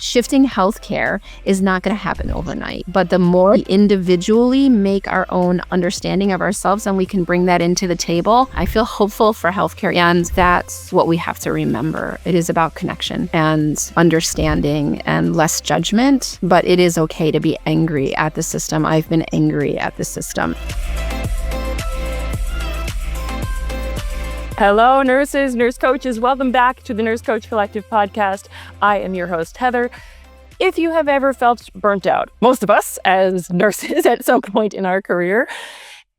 Shifting healthcare is not going to happen overnight, but the more we individually make our own understanding of ourselves and we can bring that into the table, I feel hopeful for healthcare. And that's what we have to remember. It is about connection and understanding and less judgment, but it is okay to be angry at the system. I've been angry at the system. Hello, nurses, nurse coaches. Welcome back to the Nurse Coach Collective podcast. I am your host, Heather. If you have ever felt burnt out, most of us as nurses at some point in our career,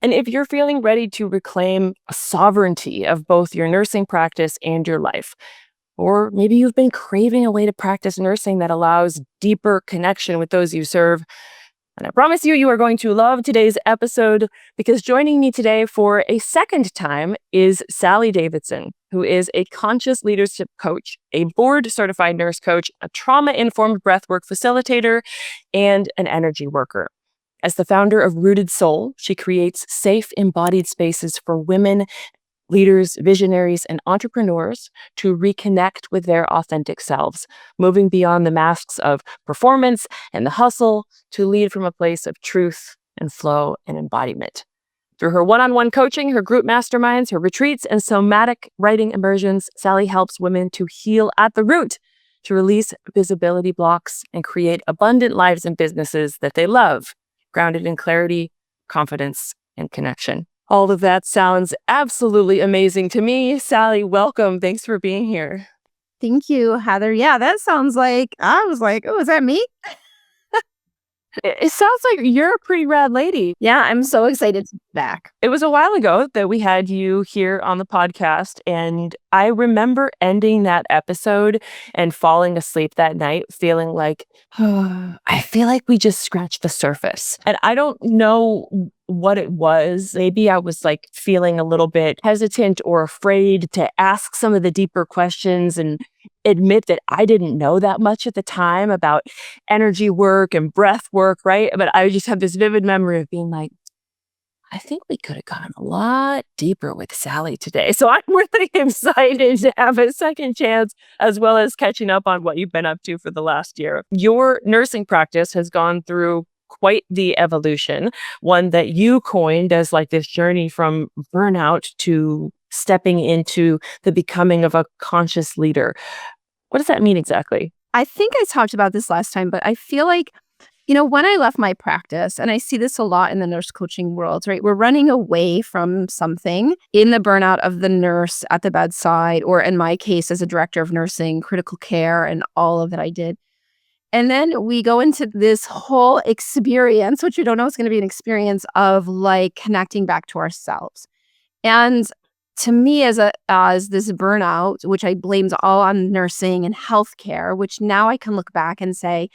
and if you're feeling ready to reclaim sovereignty of both your nursing practice and your life, or maybe you've been craving a way to practice nursing that allows deeper connection with those you serve, and I promise you are going to love today's episode, because joining me today for a second time is Sally Davidson, who is a conscious leadership coach, a board-certified nurse coach, a trauma-informed breathwork facilitator, and an energy worker. As the founder of Rooted Soul, she creates safe, embodied spaces for women, leaders, visionaries, and entrepreneurs to reconnect with their authentic selves, moving beyond the masks of performance and the hustle to lead from a place of truth and flow and embodiment. Through her one-on-one coaching, her group masterminds, her retreats, and somatic writing immersions, Sally helps women to heal at the root, to release visibility blocks and create abundant lives and businesses that they love, grounded in clarity, confidence, and connection. All of that sounds absolutely amazing to me. Sally, welcome. Thanks for being here. Thank you, Heather. Yeah, that sounds like, I was like, oh, is that me? It sounds like you're a pretty rad lady. Yeah, I'm so excited to be back. It was a while ago that we had you here on the podcast, and I remember ending that episode and falling asleep that night feeling like, I feel like we just scratched the surface. And I don't know what it was. Maybe I was like feeling a little bit hesitant or afraid to ask some of the deeper questions and admit that I didn't know that much at the time about energy work and breath work, right? But I just have this vivid memory of being like, I think we could have gone a lot deeper with Sally today. So I'm really excited to have a second chance, as well as catching up on what you've been up to for the last year. Your nursing practice has gone through quite the evolution, one that you coined as like this journey from burnout to stepping into the becoming of a conscious leader. What does that mean exactly? I think I talked about this last time, but I feel like, when I left my practice, and I see this a lot in the nurse coaching world, right? We're running away from something in the burnout of the nurse at the bedside, or in my case, as a director of nursing, critical care, and all of that I did. And then we go into this whole experience, which we don't know is going to be an experience of like connecting back to ourselves. And to me, as this burnout, which I blamed all on nursing and healthcare, which now I can look back and say,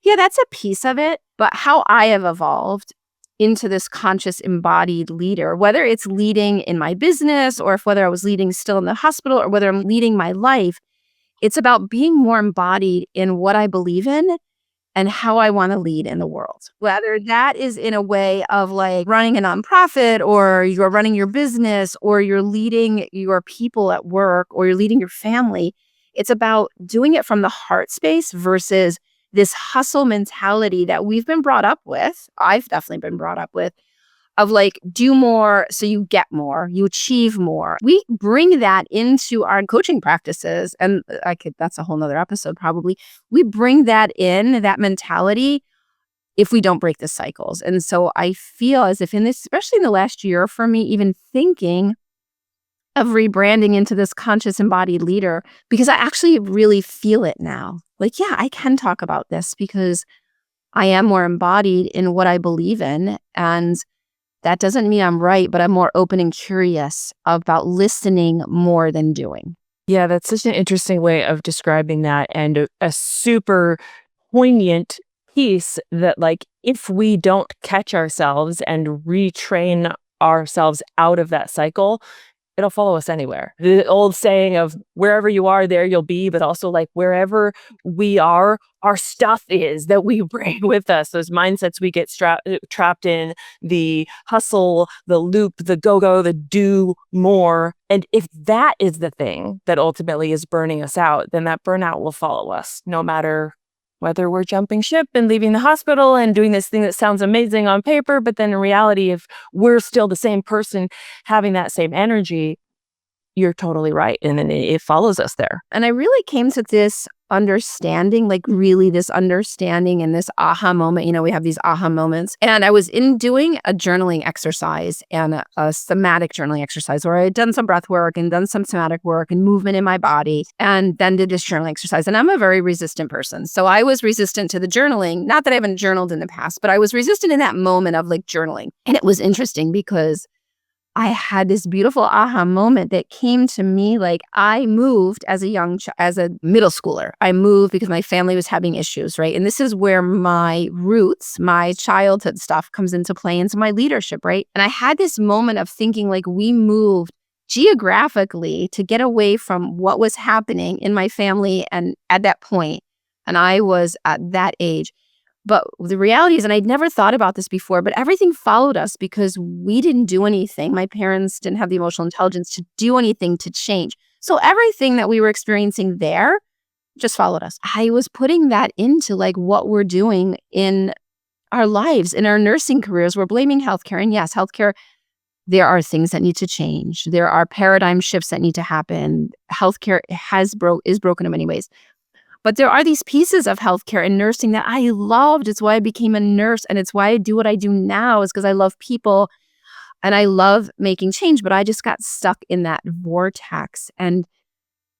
yeah, that's a piece of it. But how I have evolved into this conscious embodied leader, whether it's leading in my business or whether I was leading still in the hospital or whether I'm leading my life, it's about being more embodied in what I believe in and how I want to lead in the world. Whether that is in a way of like running a nonprofit, or you're running your business, or you're leading your people at work, or you're leading your family, it's about doing it from the heart space versus this hustle mentality that we've been brought up with. I've definitely been brought up with, of like, do more so you get more, you achieve more. We bring that into our coaching practices, and that's a whole nother episode probably. We bring that in, that mentality, if we don't break the cycles. And so I feel as if in this, especially in the last year for me, even thinking of rebranding into this conscious embodied leader, because I actually really feel it now. Like, yeah, I can talk about this because I am more embodied in what I believe in. And that doesn't mean I'm right, but I'm more open and curious about listening more than doing. Yeah, that's such an interesting way of describing that, and a super poignant piece that, like, if we don't catch ourselves and retrain ourselves out of that cycle, it'll follow us anywhere. The old saying of wherever you are, there you'll be, but also like wherever we are, our stuff is that we bring with us. Those mindsets we get trapped in, the hustle, the loop, the go-go, the do more. And if that is the thing that ultimately is burning us out, then that burnout will follow us no matter whether we're jumping ship and leaving the hospital and doing this thing that sounds amazing on paper, but then in reality, if we're still the same person having that same energy, you're totally right. And then it follows us there. And I really came to this understanding, like really this understanding and this aha moment. We have these aha moments. And I was doing a journaling exercise and a somatic journaling exercise where I had done some breath work and done some somatic work and movement in my body and then did this journaling exercise. And I'm a very resistant person. So I was resistant to the journaling. Not that I haven't journaled in the past, but I was resistant in that moment of like journaling. And it was interesting because I had this beautiful aha moment that came to me. Like I moved as a middle schooler. I moved because my family was having issues, right? And this is where my roots, my childhood stuff comes into play into my leadership, right? And I had this moment of thinking like we moved geographically to get away from what was happening in my family and at that point. And I was at that age. But the reality is, and I'd never thought about this before, but everything followed us because we didn't do anything. My parents didn't have the emotional intelligence to do anything to change. So everything that we were experiencing there just followed us. I was putting that into like what we're doing in our lives, in our nursing careers. We're blaming healthcare. And yes, healthcare, there are things that need to change. There are paradigm shifts that need to happen. Healthcare is broken in many ways. But there are these pieces of healthcare and nursing that I loved. It's why I became a nurse. And it's why I do what I do now is because I love people and I love making change. But I just got stuck in that vortex. And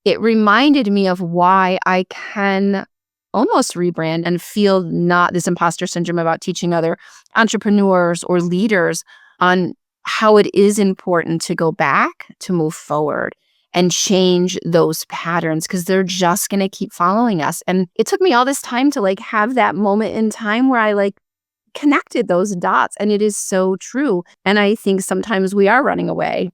it reminded me of why I can almost rebrand and feel not this imposter syndrome about teaching other entrepreneurs or leaders on how it is important to go back, to move forward and change those patterns because they're just going to keep following us. And it took me all this time to like have that moment in time where I like connected those dots. And it is so true. And I think sometimes we are running away.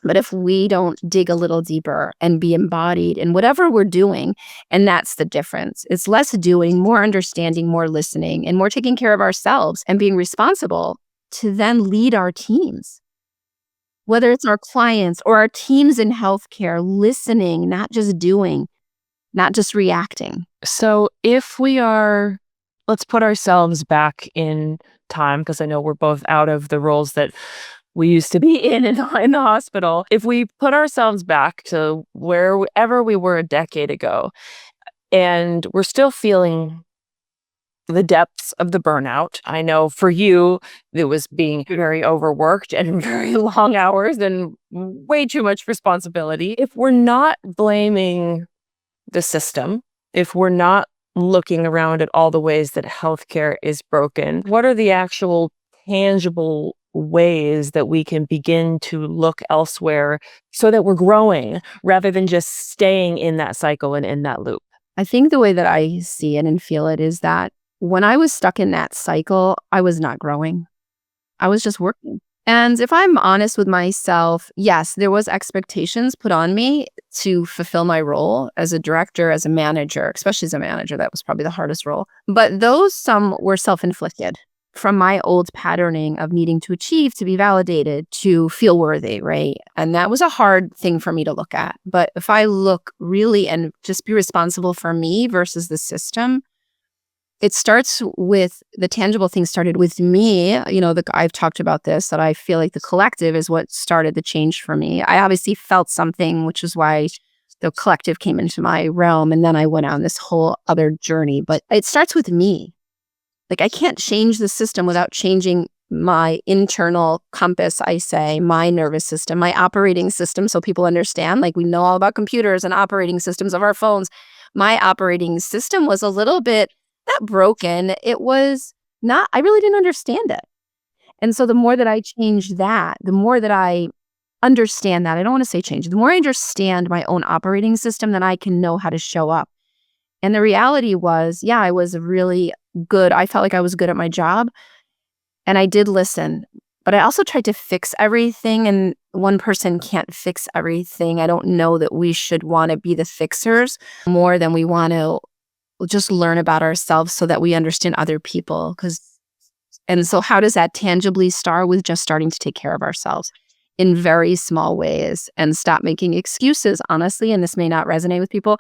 But if we don't dig a little deeper and be embodied in whatever we're doing, and that's the difference. It's less doing, more understanding, more listening, and more taking care of ourselves and being responsible to then lead our teams. Whether it's our clients or our teams in healthcare, listening, not just doing, not just reacting. So if we are, let's put ourselves back in time, because I know we're both out of the roles that we used to be in the hospital. If we put ourselves back to wherever we were a decade ago, and we're still feeling the depths of the burnout. I know for you, it was being very overworked and very long hours and way too much responsibility. If we're not blaming the system, if we're not looking around at all the ways that healthcare is broken, what are the actual tangible ways that we can begin to look elsewhere so that we're growing rather than just staying in that cycle and in that loop? I think the way that I see it and feel it is that when I was stuck in that cycle, I was not growing. I was just working. And if I'm honest with myself, yes, there was expectations put on me to fulfill my role as a director, as a manager, especially as a manager. That was probably the hardest role. But some were self-inflicted from my old patterning of needing to achieve, to be validated, to feel worthy, right? And that was a hard thing for me to look at. But if I look really and just be responsible for me versus the system, it starts with the tangible things started with me. I've talked about this, that I feel like the collective is what started the change for me. I obviously felt something, which is why the collective came into my realm. And then I went on this whole other journey. But it starts with me. Like I can't change the system without changing my internal compass, I say, my nervous system, my operating system. So people understand, like we know all about computers and operating systems of our phones. My operating system was a little bit not broken. It was not, I really didn't understand it. And so the more that I change that, the more that I understand that, I don't want to say change, the more I understand my own operating system, then I can know how to show up. And the reality was, yeah, I was really good. I felt like I was good at my job and I did listen, but I also tried to fix everything, and one person can't fix everything. I don't know that we should want to be the fixers more than we want to just learn about ourselves so that we understand other people. And so how does that tangibly start? With just starting to take care of ourselves in very small ways and stop making excuses, honestly. And this may not resonate with people,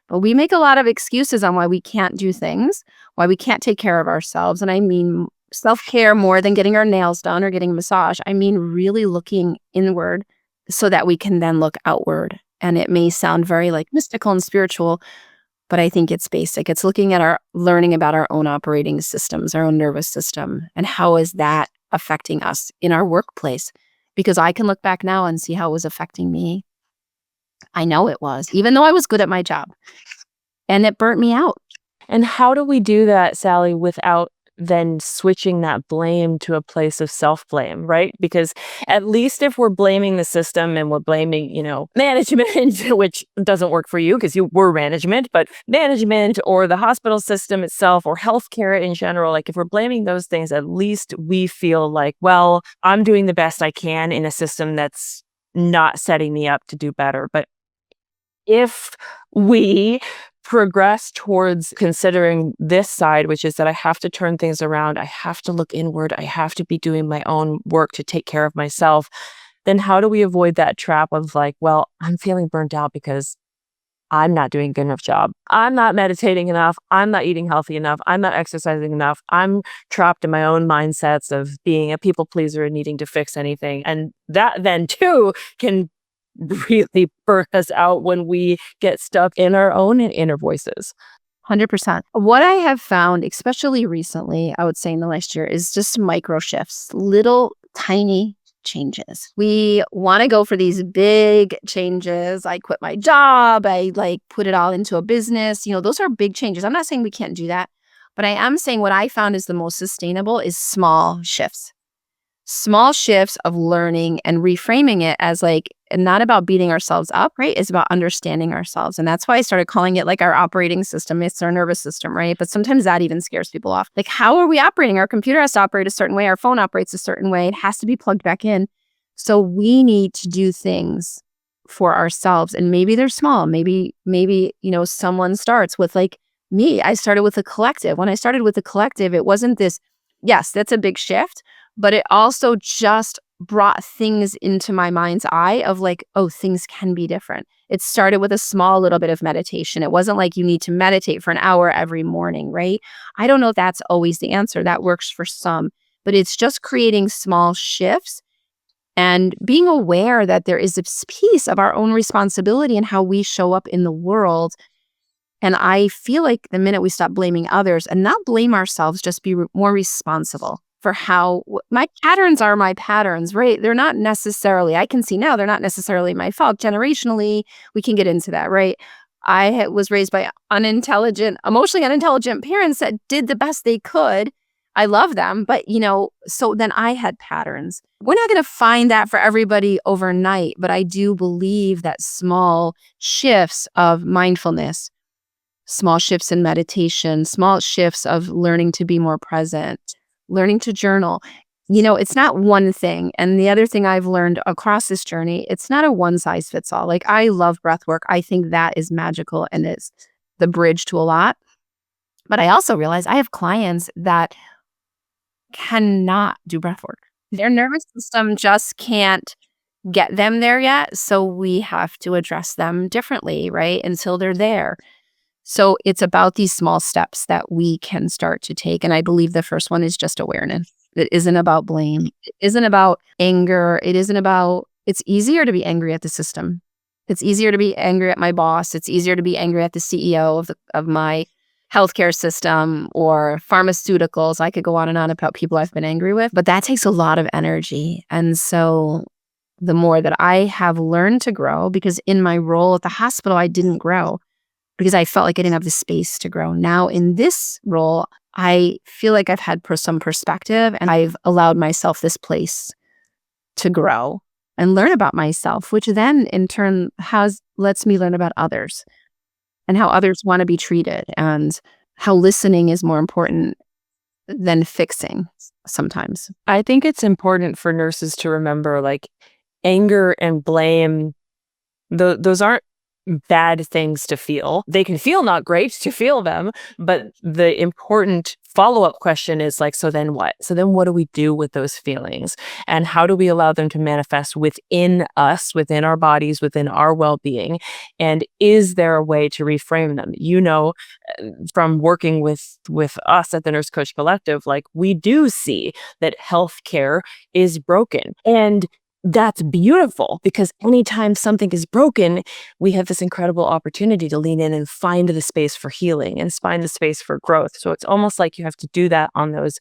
But we make a lot of excuses on why we can't do things, why we can't take care of ourselves. And I mean self-care more than getting our nails done or getting a massage. I mean really looking inward so that we can then look outward. And it may sound very like mystical and spiritual, but I think it's basic. It's looking at learning about our own operating systems, our own nervous system, and how is that affecting us in our workplace? Because I can look back now and see how it was affecting me. I know it was, even though I was good at my job, and it burnt me out. And how do we do that, Sally, without then switching that blame to a place of self-blame, right? Because at least if we're blaming the system and we're blaming, management, which doesn't work for you because you were management, but management or the hospital system itself or healthcare in general, like if we're blaming those things, at least we feel like, well, I'm doing the best I can in a system that's not setting me up to do better. But if we progress towards considering this side, which is that I have to turn things around, I have to look inward, I have to be doing my own work to take care of myself, then how do we avoid that trap of like, well, I'm feeling burnt out because I'm not doing a good enough job. I'm not meditating enough. I'm not eating healthy enough. I'm not exercising enough. I'm trapped in my own mindsets of being a people pleaser and needing to fix anything. And that then too can really burn us out when we get stuck in our own inner voices. 100%. What I have found, especially recently, I would say in the last year, is just micro shifts, little tiny changes. We want to go for these big changes. I quit my job. I put it all into a business. Those are big changes. I'm not saying we can't do that, but I am saying what I found is the most sustainable is small shifts. Small shifts of learning and reframing it as not about beating ourselves up, right? It's about understanding ourselves. And that's why I started calling it our operating system. It's our nervous system, right? But sometimes that even scares people off. How are we operating? Our computer has to operate a certain way. Our phone operates a certain way. It has to be plugged back in. So we need to do things for ourselves. And maybe they're small. Maybe, someone starts with me. I started with a collective. When I started with a collective, it wasn't this, yes, that's a big shift, but it also just brought things into my mind's eye of oh, things can be different. It started with a small little bit of meditation. It wasn't you need to meditate for an hour every morning, right? I don't know if that's always the answer. That works for some, but it's just creating small shifts and being aware that there is this piece of our own responsibility in how we show up in the world. And I feel like the minute we stop blaming others and not blame ourselves, just be more responsible for how my patterns are my patterns, right? They're not necessarily, I can see now, they're not necessarily my fault. Generationally, we can get into that, right? I was raised by emotionally unintelligent parents that did the best they could. I love them, but so then I had patterns. We're not going to find that for everybody overnight, but I do believe that small shifts of mindfulness, small shifts in meditation, small shifts of learning to be more present, learning to journal. It's not one thing. And the other thing I've learned across this journey, it's not a one size fits all. I love breathwork. I think that is magical and it's the bridge to a lot. But I also realize I have clients that cannot do breathwork. Their nervous system just can't get them there yet. So we have to address them differently, right? Until they're there. So it's about these small steps that we can start to take. And I believe the first one is just awareness. It isn't about blame. It isn't about anger. It's easier to be angry at the system. It's easier to be angry at my boss. It's easier to be angry at the CEO of my healthcare system or pharmaceuticals. I could go on and on about people I've been angry with, but that takes a lot of energy. And so the more that I have learned to grow, because in my role at the hospital, I didn't grow, because I felt like I didn't have the space to grow. Now in this role, I feel like I've had some perspective and I've allowed myself this place to grow and learn about myself, which then in turn lets me learn about others and how others want to be treated and how listening is more important than fixing sometimes. I think it's important for nurses to remember anger and blame, those aren't bad things to feel. They can feel not great to feel them, but the important follow-up question is like, so then what? So then what do we do with those feelings? And how do we allow them to manifest within us, within our bodies, within our well-being? And is there a way to reframe them? From working with us at the Nurse Coach Collective, like we do see that healthcare is broken. And that's beautiful, because anytime something is broken, we have this incredible opportunity to lean in and find the space for healing and find the space for growth. So it's almost like you have to do that on those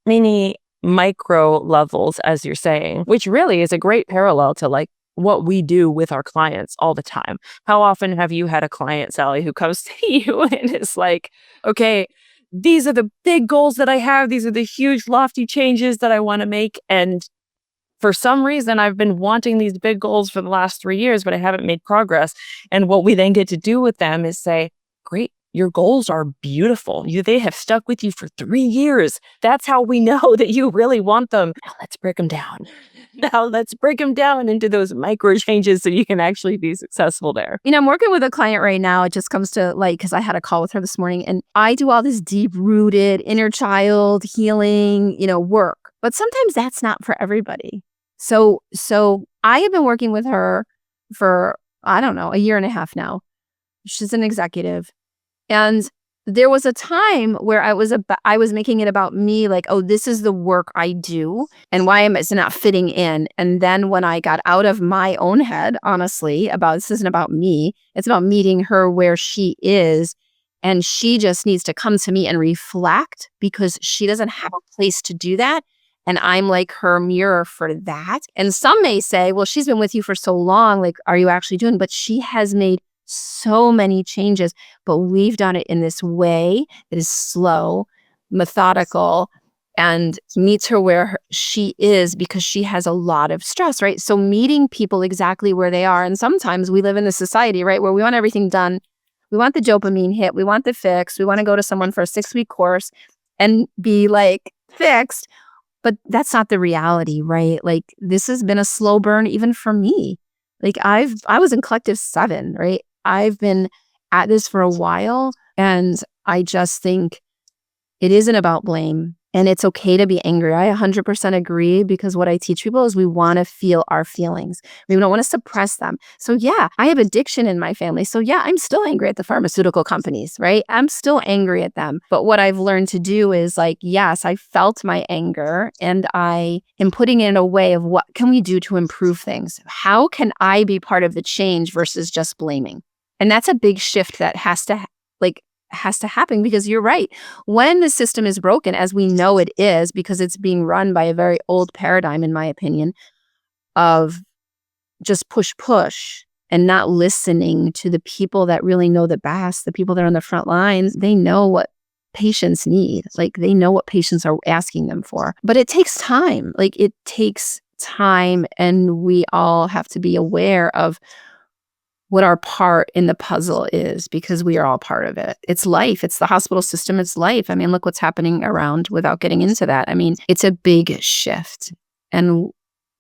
mini micro levels, as you're saying, which really is a great parallel to like what we do with our clients all the time. How often have you had a client, Sally, who comes to you and is like, okay, these are the big goals that I have. These are the huge, lofty changes that I want to make. And for some reason, I've been wanting these big goals for the last 3 years, but I haven't made progress. And what we then get to do with them is say, great, your goals are beautiful. They have stuck with you for 3 years. That's how we know that you really want them. Now let's break them down. Now let's break them down into those micro changes so you can actually be successful there. I'm working with a client right now. It just comes to like, because I had a call with her this morning, and I do all this deep-rooted inner child healing, work. But sometimes that's not for everybody. So I have been working with her for, I don't know, a year and a half now. She's an executive. And there was a time where I was making it about me, like, oh, this is the work I do, and why am I not fitting in? And then when I got out of my own head, honestly, about this isn't about me, it's about meeting her where she is, and she just needs to come to me and reflect, because she doesn't have a place to do that. And I'm like her mirror for that. And some may say, well, she's been with you for so long, like, are you actually doing? But she has made so many changes, but we've done it in this way that is slow, methodical, and meets her where she is, because she has a lot of stress, right? So meeting people exactly where they are. And sometimes we live in a society, right, where we want everything done. We want the dopamine hit. We want the fix. We want to go to someone for a 6-week course and be like fixed. But that's not the reality, right? Like, this has been a slow burn even for me. Like, I was in Collective 7, right? I've been at this for a while, and I just think it isn't about blame, and it's okay to be angry. I 100% agree, because what I teach people is we want to feel our feelings. We don't want to suppress them. So yeah, I have addiction in my family. So yeah, I'm still angry at the pharmaceutical companies, right? I'm still angry at them. But what I've learned to do is like, yes, I felt my anger, and I am putting it in a way of what can we do to improve things? How can I be part of the change versus just blaming? And that's a big shift that has to happen, because you're right. When the system is broken, as we know it is, because it's being run by a very old paradigm, in my opinion, of just push, and not listening to the people that really know the best, the people that are on the front lines. They know what patients need. Like, they know what patients are asking them for. But it takes time. Like, it takes time, and we all have to be aware of what our part in the puzzle is, because we are all part of it. It's life. It's the hospital system. It's life. I mean, look what's happening around without getting into that. I mean, it's a big shift, and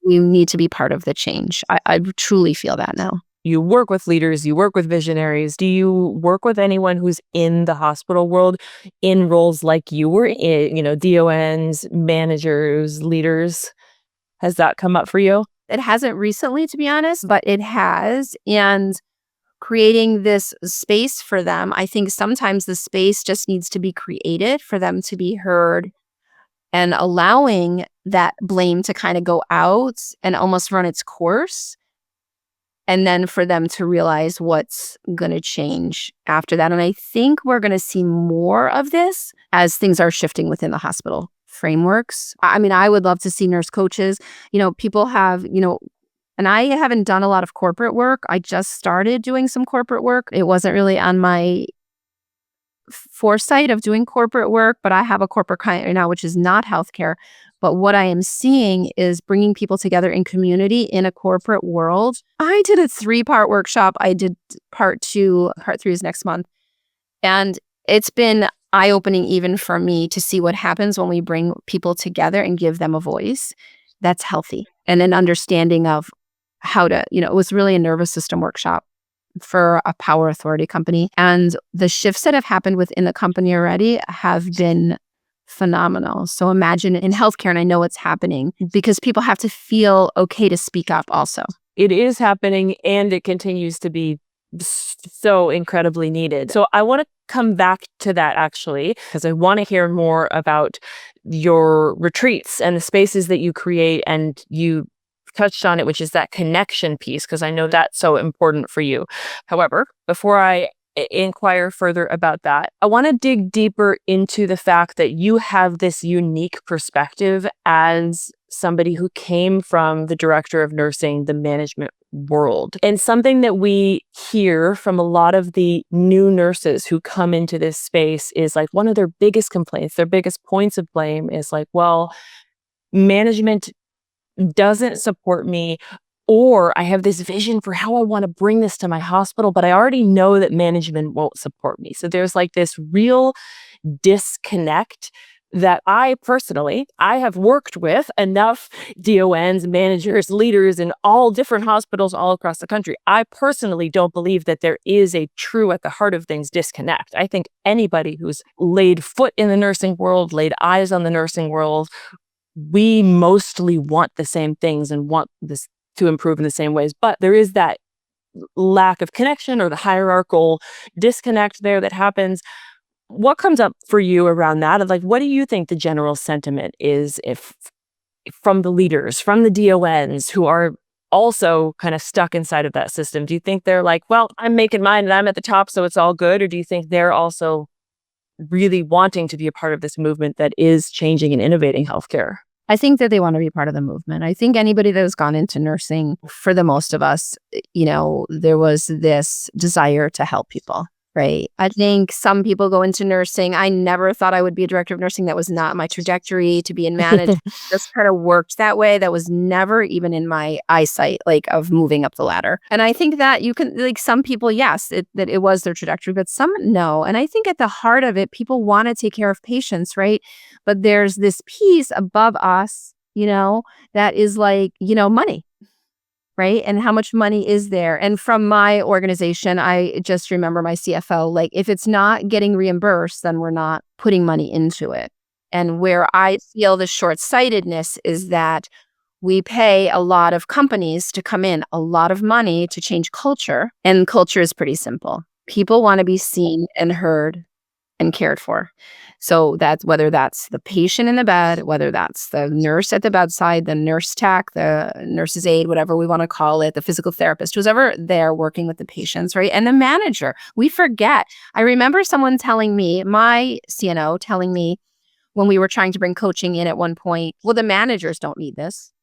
we need to be part of the change. I truly feel that now. You work with leaders, you work with visionaries. Do you work with anyone who's in the hospital world in roles like you were in, DONs, managers, leaders? Has that come up for you? It hasn't recently, to be honest, but it has. And creating this space for them, I think sometimes the space just needs to be created for them to be heard, and allowing that blame to kind of go out and almost run its course. And then for them to realize what's going to change after that. And I think we're going to see more of this as things are shifting within the hospital frameworks. I mean, I would love to see nurse coaches. People have, and I haven't done a lot of corporate work. I just started doing some corporate work. It wasn't really on my foresight of doing corporate work, but I have a corporate client right now, which is not healthcare. But what I am seeing is bringing people together in community in a corporate world. I did a 3-part workshop. I did part 2, part 3 is next month. And it's been eye-opening even for me to see what happens when we bring people together and give them a voice that's healthy, and an understanding of how to, it was really a nervous system workshop for a power authority company. And the shifts that have happened within the company already have been phenomenal. So imagine in healthcare, and I know it's happening because people have to feel okay to speak up also. It is happening, and it continues to be so incredibly needed. So I want to come back to that actually, because I want to hear more about your retreats and the spaces that you create. And you touched on it, which is that connection piece, because I know that's so important for you. However, before I inquire further about that, I want to dig deeper into the fact that you have this unique perspective as somebody who came from the director of nursing, the management world. And something that we hear from a lot of the new nurses who come into this space is like one of their biggest complaints, their biggest points of blame is like, well, management doesn't support me, or I have this vision for how I want to bring this to my hospital, but I already know that management won't support me. So there's like this real disconnect that I have worked with enough DONs, managers, leaders in all different hospitals all across the country. I personally don't believe that there is a true, at the heart of things, disconnect. I think anybody who's laid foot in the nursing world, laid eyes on the nursing world, we mostly want the same things and want this to improve in the same ways. But there is that lack of connection or the hierarchical disconnect there that happens. What comes up for you around that? And like, what do you think the general sentiment is if from the leaders, from the DONs who are also kind of stuck inside of that system? Do you think they're like, well, I'm making mine and I'm at the top, so it's all good? Or do you think they're also really wanting to be a part of this movement that is changing and innovating healthcare? I think that they want to be part of the movement. I think anybody that has gone into nursing, for the most of us, there was this desire to help people, right? I think some people go into nursing. I never thought I would be a director of nursing. That was not my trajectory to be in management. Just kind of worked that way. That was never even in my eyesight, like of moving up the ladder. And I think that you can, like some people, yes, that it was their trajectory, but some no. And I think at the heart of it, people want to take care of patients, right? But there's this piece above us, that is like, money, right? And how much money is there? And from my organization, I just remember my CFO, like if it's not getting reimbursed, then we're not putting money into it. And where I feel the short-sightedness is that we pay a lot of companies to come in, a lot of money to change culture. And culture is pretty simple. People want to be seen and heard and cared for. So that's whether that's the patient in the bed, whether that's the nurse at the bedside, the nurse tech, the nurse's aide, whatever we want to call it, the physical therapist, who's ever there working with the patients, right? And the manager. We forget. I remember someone telling me, my CNO telling me when we were trying to bring coaching in at one point, well, the managers don't need this.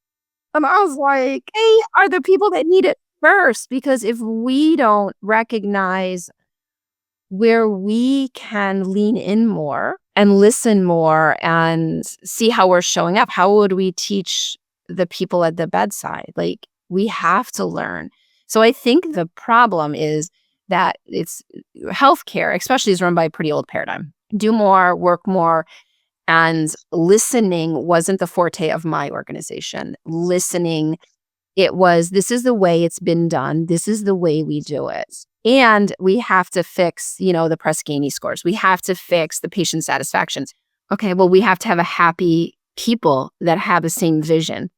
And I was like, they are the people that need it first, because if we don't recognize where we can lean in more and listen more and see how we're showing up, how would we teach the people at the bedside? Like, we have to learn. So I think the problem is that it's healthcare, especially, is run by a pretty old paradigm. Do more, work more. And listening wasn't the forte of my organization. Listening, it was, this is the way it's been done. This is the way we do it. And we have to fix, the Press Ganey scores. We have to fix the patient satisfaction. Okay, well, we have to have a happy people that have the same vision.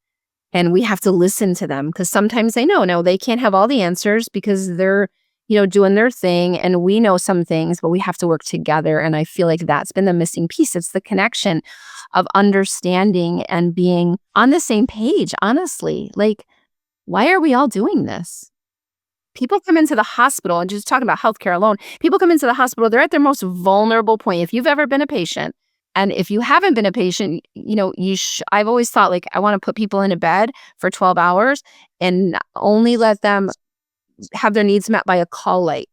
And we have to listen to them, because sometimes they know, they can't have all the answers because they're, doing their thing. And we know some things, but we have to work together. And I feel like that's been the missing piece. It's the connection of understanding and being on the same page, honestly. Like, why are we all doing this? People come into the hospital, and just talking about healthcare alone, people come into the hospital, they're at their most vulnerable point. If you've ever been a patient, and if you haven't been a patient, I've always thought, like, I want to put people in a bed for 12 hours and only let them have their needs met by a call light.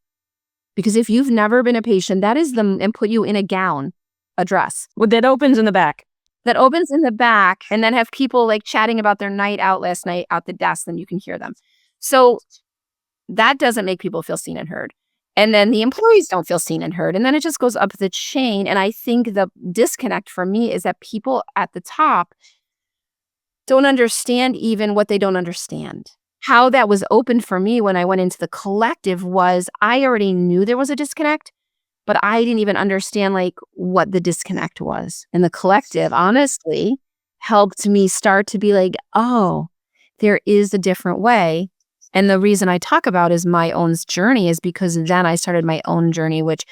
Because if you've never been a patient, that is them, and put you in a gown, a dress. That opens in the back. That opens in the back, and then have people like chatting about their night out last night out the desk, then you can hear them. So that doesn't make people feel seen and heard. And then the employees don't feel seen and heard. And then it just goes up the chain. And I think the disconnect for me is that people at the top don't understand even what they don't understand. how that was opened for me when I went into the collective was I already knew there was a disconnect, but I didn't even understand like what the disconnect was. And the collective, honestly, helped me start to be like, oh, there is a different way. And the reason I talk about is my own journey is because then I started my own journey, which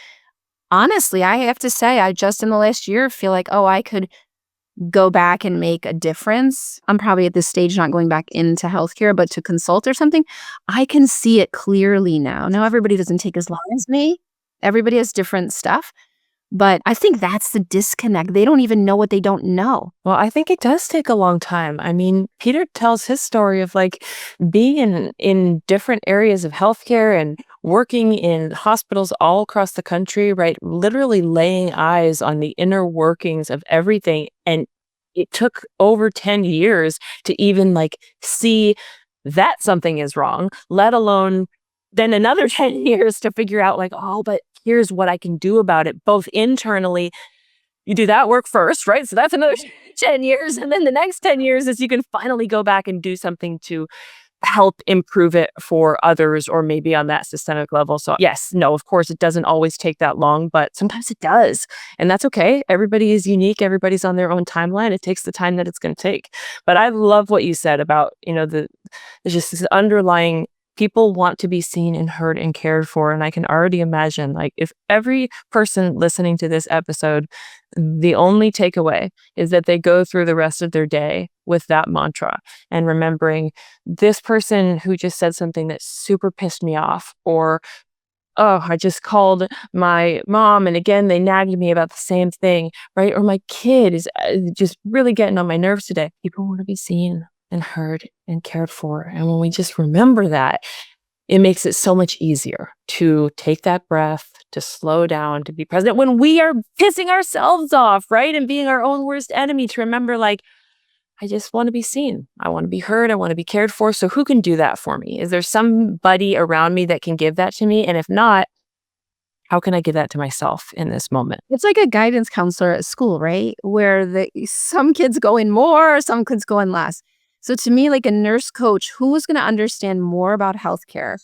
honestly, I have to say, I just in the last year feel like, oh, I could go back and make a difference. I'm probably at this stage not going back into healthcare, but to consult or something. I can see it clearly now. Now, everybody doesn't take as long as me. Everybody has different stuff. But I think that's the disconnect. They don't even know what they don't know. Well, I think it does take a long time. I mean, Peter tells his story of like being in different areas of healthcare and working in hospitals all across the country, right? Literally laying eyes on the inner workings of everything. And it took over 10 years to even like see that something is wrong, let alone then another 10 years to figure out like, oh, but here's what I can do about it, both internally. You do that work first, right? So that's another 10 years. And then the next 10 years is you can finally go back and do something to help improve it for others or maybe on that systemic level. So yes, no, of course, it doesn't always take that long, but sometimes it does. And that's okay. Everybody is unique. Everybody's on their own timeline. It takes the time that it's going to take. But I love what you said about, there's just this underlying people want to be seen and heard and cared for. And I can already imagine, like, if every person listening to this episode, the only takeaway is that they go through the rest of their day with that mantra and remembering this person who just said something that super pissed me off, or, oh, I just called my mom and again, they nagged me about the same thing, right? Or my kid is just really getting on my nerves today. People want to be seen and heard and cared for. And when we just remember that, it makes it so much easier to take that breath, to slow down, to be present when we are pissing ourselves off, right? And being our own worst enemy, to remember, like, I just want to be seen. I want to be heard. I want to be cared for. So who can do that for me? Is there somebody around me that can give that to me? And if not, how can I give that to myself in this moment? It's like a guidance counselor at school, right? Where some kids go in more, some kids go in less. So to me, like a nurse coach, who is going to understand more about healthcare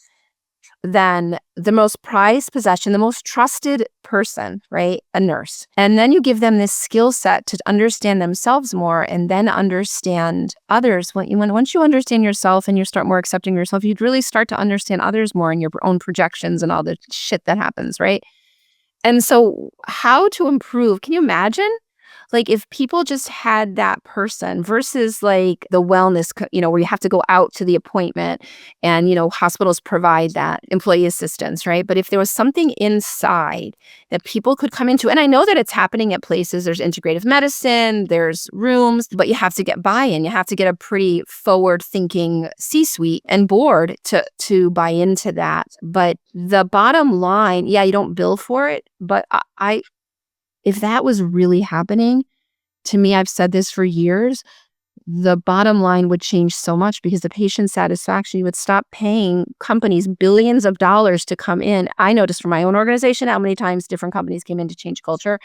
than the most prized possession, the most trusted person, right? A nurse. And then you give them this skill set to understand themselves more and then understand others. Once you understand yourself and you start more accepting yourself, you'd really start to understand others more and your own projections and all the shit that happens, right? And so how to improve, can you imagine? Like if people just had that person versus like the wellness, where you have to go out to the appointment and, hospitals provide that employee assistance, right? But if there was something inside that people could come into, and I know that it's happening at places, there's integrative medicine, there's rooms, but you have to get buy-in. You have to get a pretty forward-thinking C-suite and board to buy into that. But the bottom line, yeah, you don't bill for it, but if that was really happening, to me, I've said this for years, the bottom line would change so much because the patient satisfaction, you would stop paying companies billions of dollars to come in. I noticed for my own organization how many times different companies came in to change culture.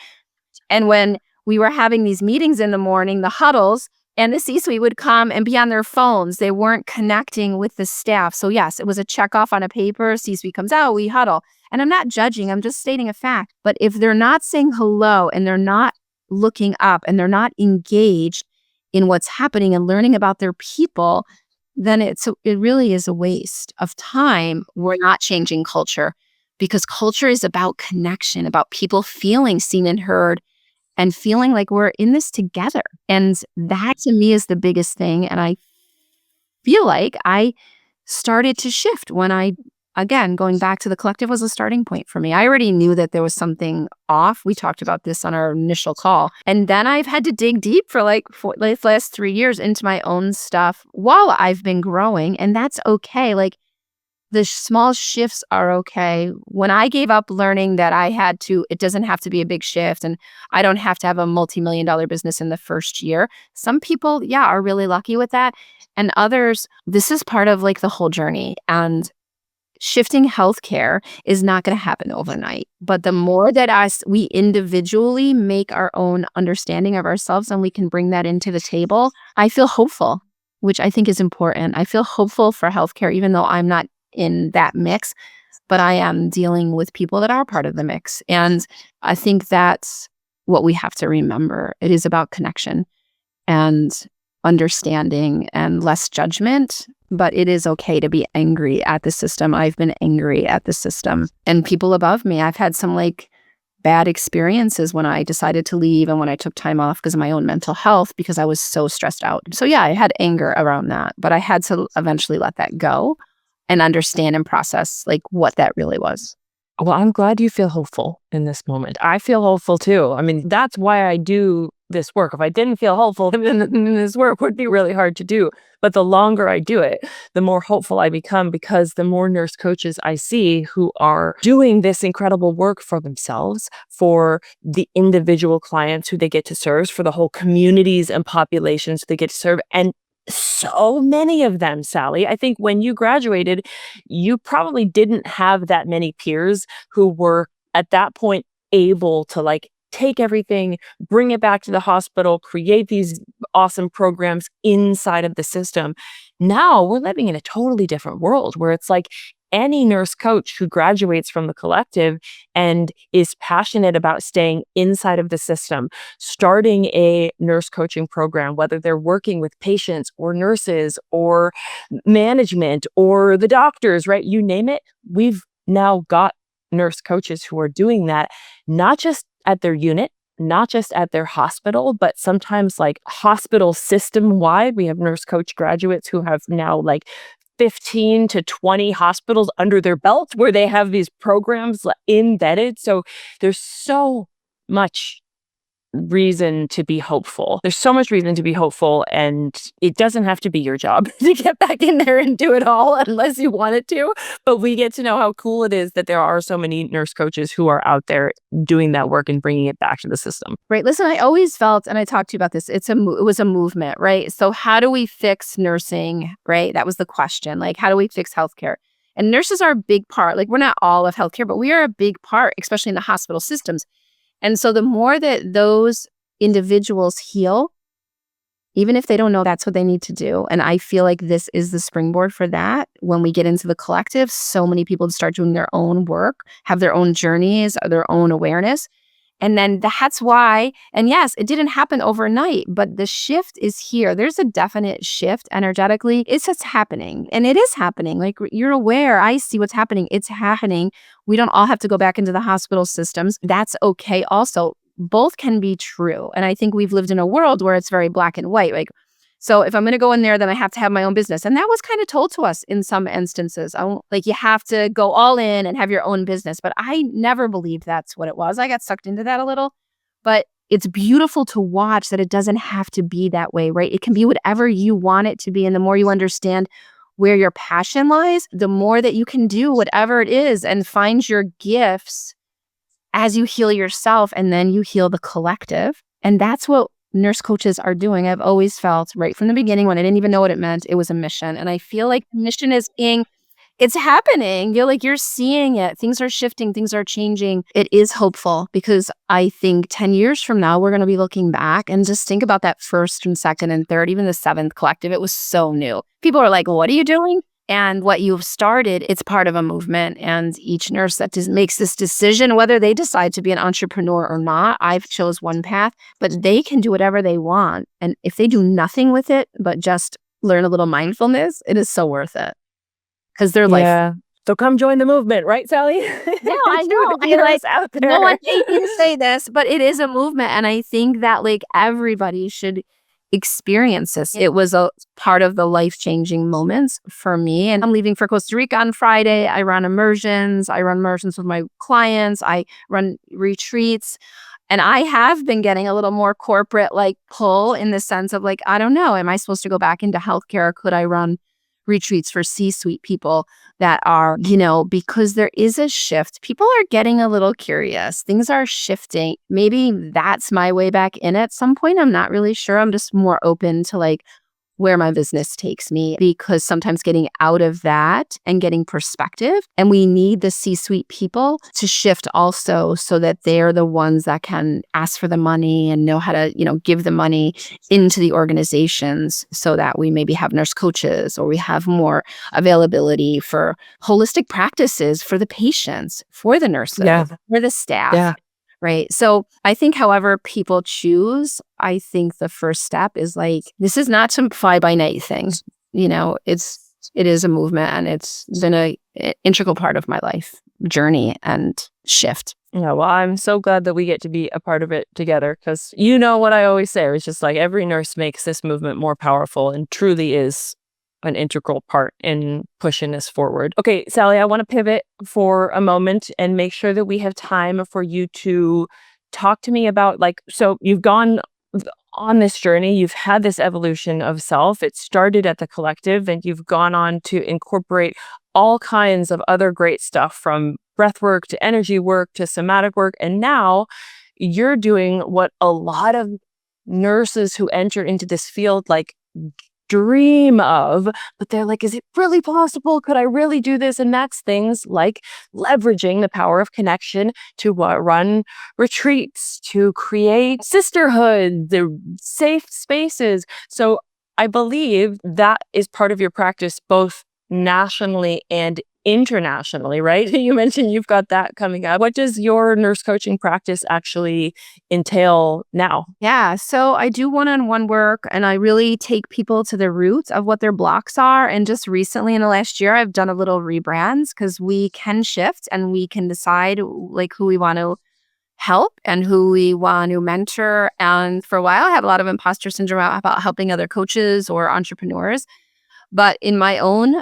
And when we were having these meetings in the morning, the huddles, and the C-suite would come and be on their phones. They weren't connecting with the staff. So yes, it was a check off on a paper. C-suite comes out, we huddle. And I'm not judging, I'm just stating a fact. But if they're not saying hello and they're not looking up and they're not engaged in what's happening and learning about their people, then it really is a waste of time. We're not changing culture because culture is about connection, about people feeling seen and heard and feeling like we're in this together. And that to me is the biggest thing. And I feel like I started to shift when again, going back to the collective was a starting point for me. I already knew that there was something off. We talked about this on our initial call. And then I've had to dig deep for the last 3 years into my own stuff while I've been growing. And that's okay. Like the small shifts are okay. When I gave up learning that it doesn't have to be a big shift and I don't have to have a multi-million-dollar business in the first year. Some people, are really lucky with that. And others, this is part of like the whole journey. And shifting healthcare is not going to happen overnight. But the more that we individually make our own understanding of ourselves and we can bring that into the table, I feel hopeful. which I think is important. I feel hopeful for healthcare, even though I'm not in that mix, but I am dealing with people that are part of the mix. And I think that's what we have to remember. It is about connection and understanding and less judgment, but it is okay to be angry at the system. I've been angry at the system and people above me. I've had some bad experiences when I decided to leave and when I took time off because of my own mental health because I was so stressed out. So yeah, I had anger around that, but I had to eventually let that go and understand and process what that really was. Well, I'm glad you feel hopeful in this moment. I feel hopeful too. I mean, that's why I do this work. If I didn't feel hopeful, then this work would be really hard to do. But the longer I do it, the more hopeful I become because the more nurse coaches I see who are doing this incredible work for themselves, for the individual clients who they get to serve, for the whole communities and populations they get to serve. And so many of them, Sally. I think when you graduated, you probably didn't have that many peers who were at that point able to take everything, bring it back to the hospital, create these awesome programs inside of the system. Now we're living in a totally different world where it's any nurse coach who graduates from the collective and is passionate about staying inside of the system, starting a nurse coaching program, whether they're working with patients or nurses or management or the doctors, right? You name it. We've now got nurse coaches who are doing that, not just at their unit, not just at their hospital, but sometimes hospital system wide. We have nurse coach graduates who have now 15 to 20 hospitals under their belt where they have these programs embedded. So there's so much reason to be hopeful. There's so much reason to be hopeful, and it doesn't have to be your job to get back in there and do it all unless you want it to. But we get to know how cool it is that there are so many nurse coaches who are out there doing that work and bringing it back to the system. Right. Listen, I always felt, and I talked to you about this, it was a movement, right? So how do we fix nursing, right? That was the question. How do we fix healthcare? And nurses are a big part. We're not all of healthcare, but we are a big part, especially in the hospital systems. And so the more that those individuals heal, even if they don't know that's what they need to do, and I feel like this is the springboard for that, when we get into the collective, so many people start doing their own work, have their own journeys, their own awareness. And then that's why, and yes, it didn't happen overnight, but the shift is here. There's a definite shift energetically. It's just happening. And it is happening. You're aware. I see what's happening. It's happening. We don't all have to go back into the hospital systems. That's okay also. Both can be true. And I think we've lived in a world where it's very black and white. So if I'm going to go in there, then I have to have my own business. And that was kind of told to us in some instances. You have to go all in and have your own business. But I never believed that's what it was. I got sucked into that a little. But it's beautiful to watch that it doesn't have to be that way, right? It can be whatever you want it to be. And the more you understand where your passion lies, the more that you can do whatever it is and find your gifts as you heal yourself and then you heal the collective. And that's what nurse coaches are doing. I've always felt right from the beginning when I didn't even know what it meant, it was a mission. And I feel like the mission is it's happening. You're seeing it. Things are shifting. Things are changing. It is hopeful because I think 10 years from now, we're going to be looking back and just think about that first and second and third, even the seventh collective. It was so new. People are like, what are you doing? And what you've started, it's part of a movement. And each nurse that makes this decision, whether they decide to be an entrepreneur or not, I've chose one path, but they can do whatever they want. And if they do nothing with it, but just learn a little mindfulness, it is so worth it. Because they're so come join the movement, right, Sally? Yeah, I know. Out there. No one can say this, but it is a movement. And I think that everybody should experience this. It was a part of the life-changing moments for me. And I'm leaving for Costa Rica on Friday. I run immersions. With my clients. I run retreats. And I have been getting a little more corporate pull in the sense of I don't know, am I supposed to go back into healthcare? Could I run retreats for C-suite people that are, because there is a shift. People are getting a little curious. Things are shifting. Maybe that's my way back in at some point. I'm not really sure. I'm just more open to where my business takes me, because sometimes getting out of that and getting perspective, and we need the C-suite people to shift also so that they're the ones that can ask for the money and know how to, give the money into the organizations, so that we maybe have nurse coaches, or we have more availability for holistic practices for the patients, for the nurses, for the staff. Yeah. Right. So I think however people choose, I think the first step is like, this is not some fly by night thing. It is a movement, and it's been an integral part of my life journey and shift. Yeah, well, I'm so glad that we get to be a part of it together, because you know what I always say, it's just like every nurse makes this movement more powerful and truly is an integral part in pushing us forward. Okay, Sally, I want to pivot for a moment and make sure that we have time for you to talk to me about, so you've gone on this journey, you've had this evolution of self. It started at the collective, and you've gone on to incorporate all kinds of other great stuff, from breathwork to energy work to somatic work. And now you're doing what a lot of nurses who enter into this field dream of, but they're like, is it really possible? Could I really do this? And that's things like leveraging the power of connection to run retreats, to create sisterhood, the safe spaces. So I believe that is part of your practice, both nationally and internationally, right? You mentioned you've got that coming up. What does your nurse coaching practice actually entail now? Yeah. So I do one-on-one work, and I really take people to the roots of what their blocks are. And just recently in the last year, I've done a little rebrands, because we can shift and we can decide who we want to help and who we want to mentor. And for a while, I had a lot of imposter syndrome about helping other coaches or entrepreneurs. But in my own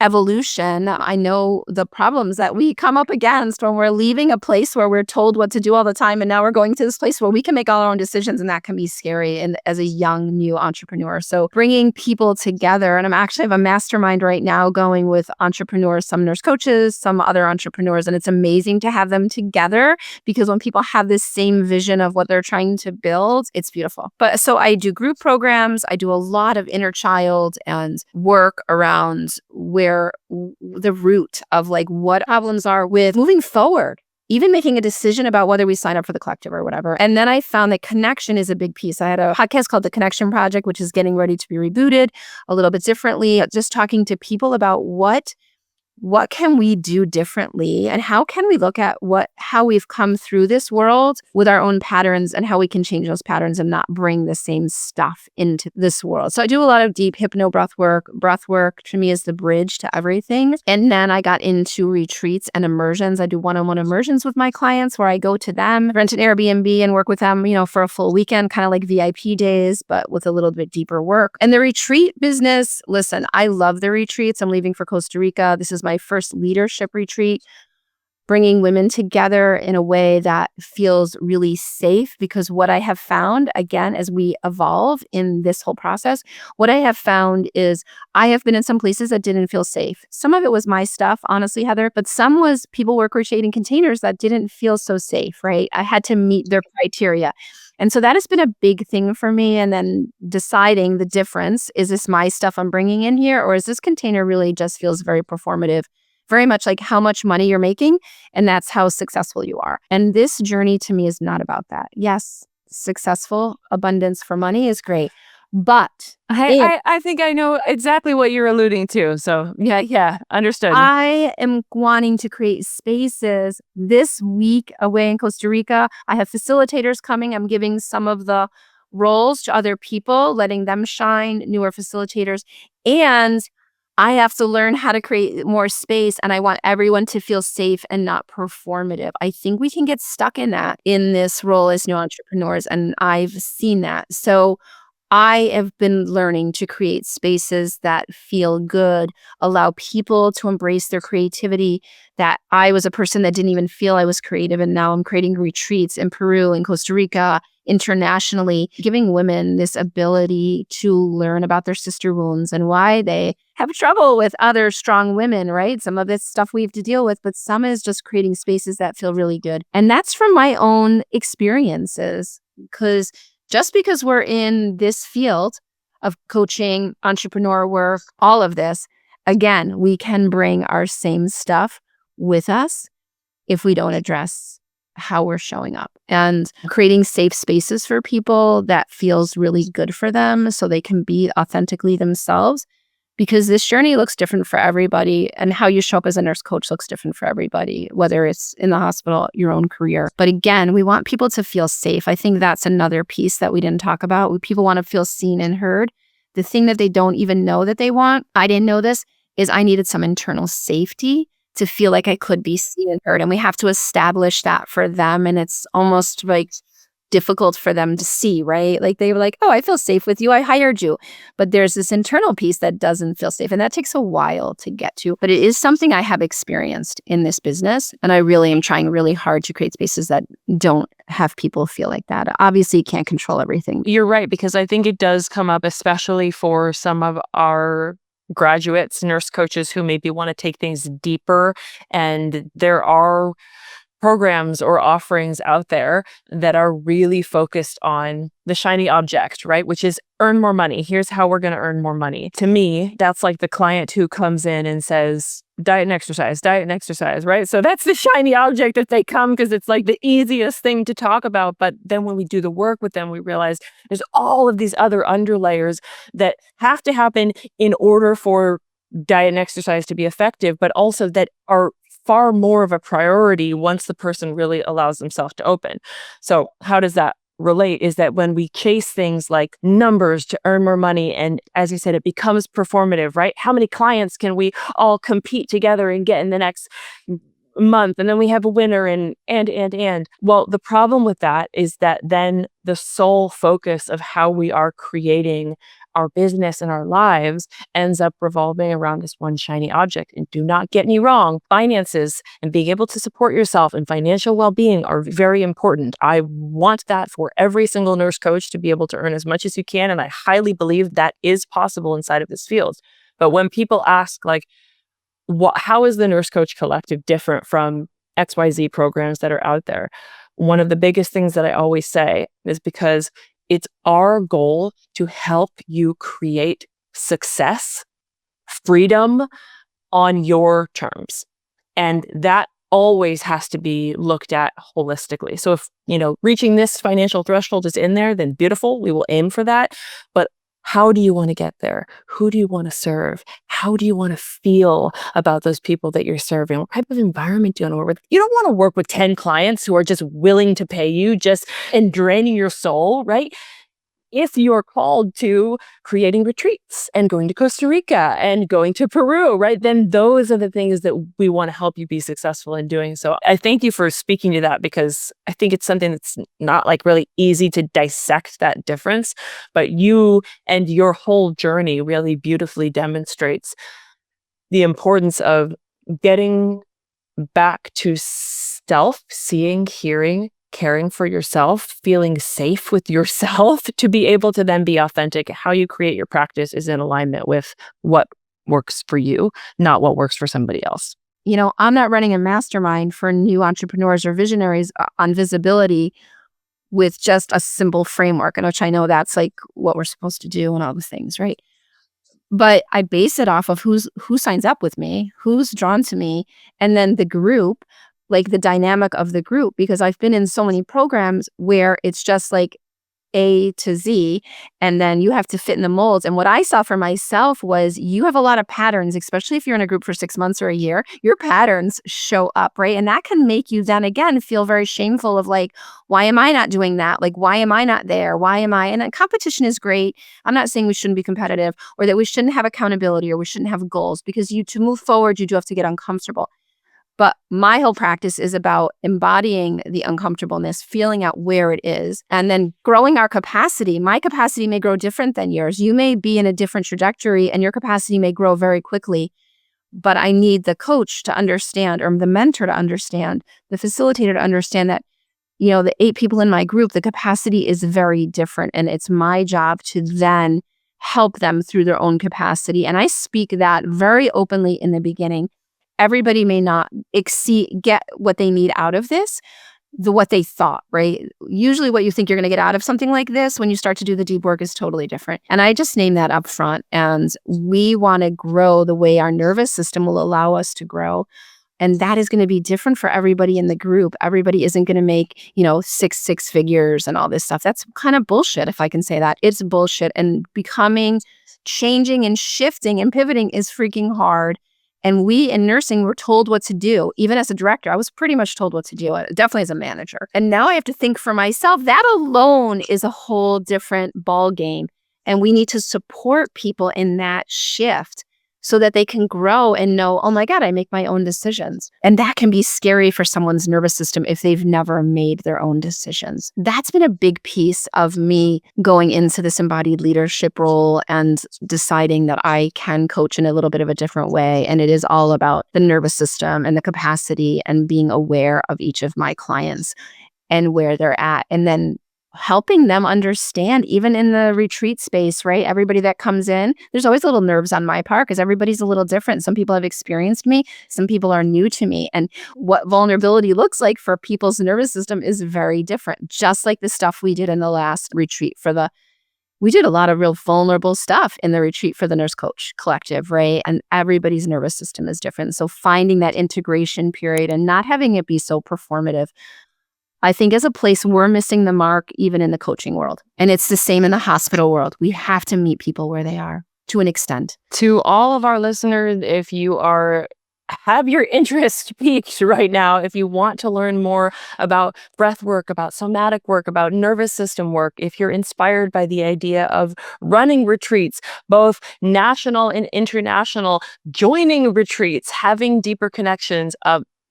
evolution, I know the problems that we come up against when we're leaving a place where we're told what to do all the time, and now we're going to this place where we can make all our own decisions, and that can be scary, and as a young new entrepreneur. So bringing people together, and I'm actually have a mastermind right now going with entrepreneurs, some nurse coaches, some other entrepreneurs, and it's amazing to have them together, because when people have this same vision of what they're trying to build, it's beautiful. But so I do group programs, I do a lot of inner child and work around where the root of what problems are with moving forward, even making a decision about whether we sign up for the collective or whatever. And then I found that connection is a big piece. I had a podcast called The Connection Project, which is getting ready to be rebooted a little bit differently, just talking to people about what can we do differently, and how can we look at how we've come through this world with our own patterns, and how we can change those patterns and not bring the same stuff into this world. So I do a lot of deep hypno breath work. Breath work to me is the bridge to everything. And then I got into retreats and immersions. I do one-on-one immersions with my clients, where I go to them, rent an Airbnb and work with them, for a full weekend, kind of like VIP days, but with a little bit deeper work. And the retreat business, listen, I love the retreats. I'm leaving for Costa Rica. This is my first leadership retreat, bringing women together in a way that feels really safe. Because what I have found, again, as we evolve in this whole process, what I have found is I have been in some places that didn't feel safe. Some of it was my stuff, honestly, Heather, but some was people were creating containers that didn't feel so safe, right? I had to meet their criteria. And so that has been a big thing for me. And then deciding the difference, is this my stuff I'm bringing in here, or is this container really just feels very performative, very much like how much money you're making, and that's how successful you are. And this journey to me is not about that. Yes, successful abundance for money is great, but I think I know exactly what you're alluding to. So yeah, understood. I am wanting to create spaces this week away in Costa Rica. I have facilitators coming. I'm giving some of the roles to other people, letting them shine, newer facilitators. And I have to learn how to create more space, and I want everyone to feel safe and not performative. I think we can get stuck in that in this role as new entrepreneurs, and I've seen that. So I have been learning to create spaces that feel good, allow people to embrace their creativity. That I was a person that didn't even feel I was creative, and now I'm creating retreats in Peru and Costa Rica, internationally, giving women this ability to learn about their sister wounds and why they have trouble with other strong women, right? Some of it's stuff we have to deal with, but some is just creating spaces that feel really good. And that's from my own experiences, because just because we're in this field, of coaching, entrepreneur work, all of this, again, we can bring our same stuff with us if we don't address how we're showing up, and creating safe spaces for people that feels really good for them so they can be authentically themselves, because this journey looks different for everybody, and how you show up as a nurse coach looks different for everybody, whether it's in the hospital, your own career. But again, we want people to feel safe. I think that's another piece that we didn't talk about. People want to feel seen and heard. The thing that they don't even know that they want, I didn't know this, is I needed some internal safety to feel like I could be seen and heard. And we have to establish that for them. And it's almost like difficult for them to see, right? Like they were like, oh, I feel safe with you. I hired you. But there's this internal piece that doesn't feel safe. And that takes a while to get to. But it is something I have experienced in this business. And I really am trying really hard to create spaces that don't have people feel like that. Obviously, you can't control everything. You're right, because I think it does come up, especially for some of our graduates, nurse coaches who maybe want to take things deeper. And there are programs or offerings out there that are really focused on the shiny object, right? Which is earn more money. Here's how we're going to earn more money. To me, that's like the client who comes in and says, diet and exercise, right? So that's the shiny object that they come because it's like the easiest thing to talk about. But then when we do the work with them, we realize there's all of these other underlayers that have to happen in order for diet and exercise to be effective, but also that are far more of a priority once the person really allows themselves to open. So how does that relate? Is that when we chase things like numbers to earn more money, and as you said, it becomes performative, right? How many clients can we all compete together and get in the next month? And then we have a winner and. Well, the problem with that is that then the sole focus of how we are creating our business and our lives ends up revolving around this one shiny object. And do not get me wrong, finances and being able to support yourself and financial well-being are very important. I want that for every single nurse coach, to be able to earn as much as you can. And I highly believe that is possible inside of this field. But when people ask, like, how is the Nurse Coach Collective different from XYZ programs that are out there? One of the biggest things that I always say is because it's our goal to help you create success, freedom on your terms. And that always has to be looked at holistically. So if, reaching this financial threshold is in there, then beautiful, we will aim for that. But how do you want to get there? Who do you want to serve? How do you want to feel about those people that you're serving? What type of environment do you want to work with? You don't want to work with 10 clients who are just willing to pay you and draining your soul, right? If you're called to creating retreats and going to Costa Rica and going to Peru, right, then those are the things that we want to help you be successful in doing. So I thank you for speaking to that, because I think it's something that's not like really easy to dissect that difference, but you and your whole journey really beautifully demonstrates the importance of getting back to self, seeing, hearing, caring for yourself, feeling safe with yourself to be able to then be authentic. How you create your practice is in alignment with what works for you, not what works for somebody else. I'm not running a mastermind for new entrepreneurs or visionaries on visibility with just a simple framework, in which I know that's like what we're supposed to do and all the things, right? But I base it off of who signs up with me, who's drawn to me, and then the group, like the dynamic of the group, because I've been in so many programs where it's just like A to Z, and then you have to fit in the molds. And what I saw for myself was you have a lot of patterns, especially if you're in a group for 6 months or a year, your patterns show up, right? And that can make you then again feel very shameful of like, why am I not doing that? Like, why am I not there? Why am I? And competition is great. I'm not saying we shouldn't be competitive or that we shouldn't have accountability or we shouldn't have goals, because to move forward, you do have to get uncomfortable. But my whole practice is about embodying the uncomfortableness, feeling out where it is, and then growing our capacity. My capacity may grow different than yours. You may be in a different trajectory and your capacity may grow very quickly. But I need the coach to understand, or the mentor to understand, the facilitator to understand that, the 8 people in my group, the capacity is very different. And it's my job to then help them through their own capacity. And I speak that very openly in the beginning. Everybody may not get what they need out of this. what they thought, right? Usually what you think you're going to get out of something like this when you start to do the deep work is totally different. And I just name that up front. And we want to grow the way our nervous system will allow us to grow. And that is going to be different for everybody in the group. Everybody isn't going to make, six figures and all this stuff. That's kind of bullshit, if I can say that. It's bullshit. And changing and shifting and pivoting is freaking hard. And we in nursing were told what to do. Even as a director, I was pretty much told what to do, definitely as a manager. And now I have to think for myself. That alone is a whole different ball game. And we need to support people in that shift so that they can grow and know, oh my God, I make my own decisions. And that can be scary for someone's nervous system if they've never made their own decisions. That's been a big piece of me going into this embodied leadership role and deciding that I can coach in a little bit of a different way. And it is all about the nervous system and the capacity and being aware of each of my clients and where they're at. And then helping them understand, even in the retreat space, right? Everybody that comes in, there's always little nerves on my part because everybody's a little different. Some people have experienced me, some people are new to me. And what vulnerability looks like for people's nervous system is very different. Just like the stuff we did in the last retreat we did a lot of real vulnerable stuff in the retreat for the Nurse Coach Collective, right? And everybody's nervous system is different. So finding that integration period and not having it be so performative, I think is a place we're missing the mark even in the coaching world. And it's the same in the hospital world. We have to meet people where they are to an extent. To all of our listeners, if you have your interest piqued right now, if you want to learn more about breath work, about somatic work, about nervous system work, if you're inspired by the idea of running retreats, both national and international, joining retreats, having deeper connections,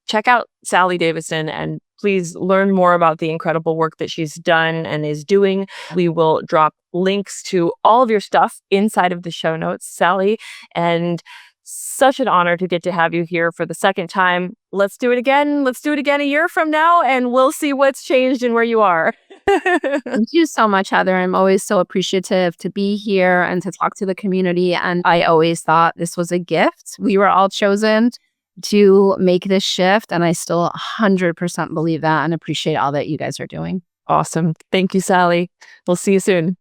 check out Sally Davidson and please learn more about the incredible work that she's done and is doing. We will drop links to all of your stuff inside of the show notes, Sally. And such an honor to get to have you here for the second time. Let's do it again. Let's do it again a year from now, and we'll see what's changed and where you are. Thank you so much, Heather. I'm always so appreciative to be here and to talk to the community. And I always thought this was a gift. We were all chosen to make this shift. And I still 100% believe that and appreciate all that you guys are doing. Awesome. Thank you, Sally. We'll see you soon.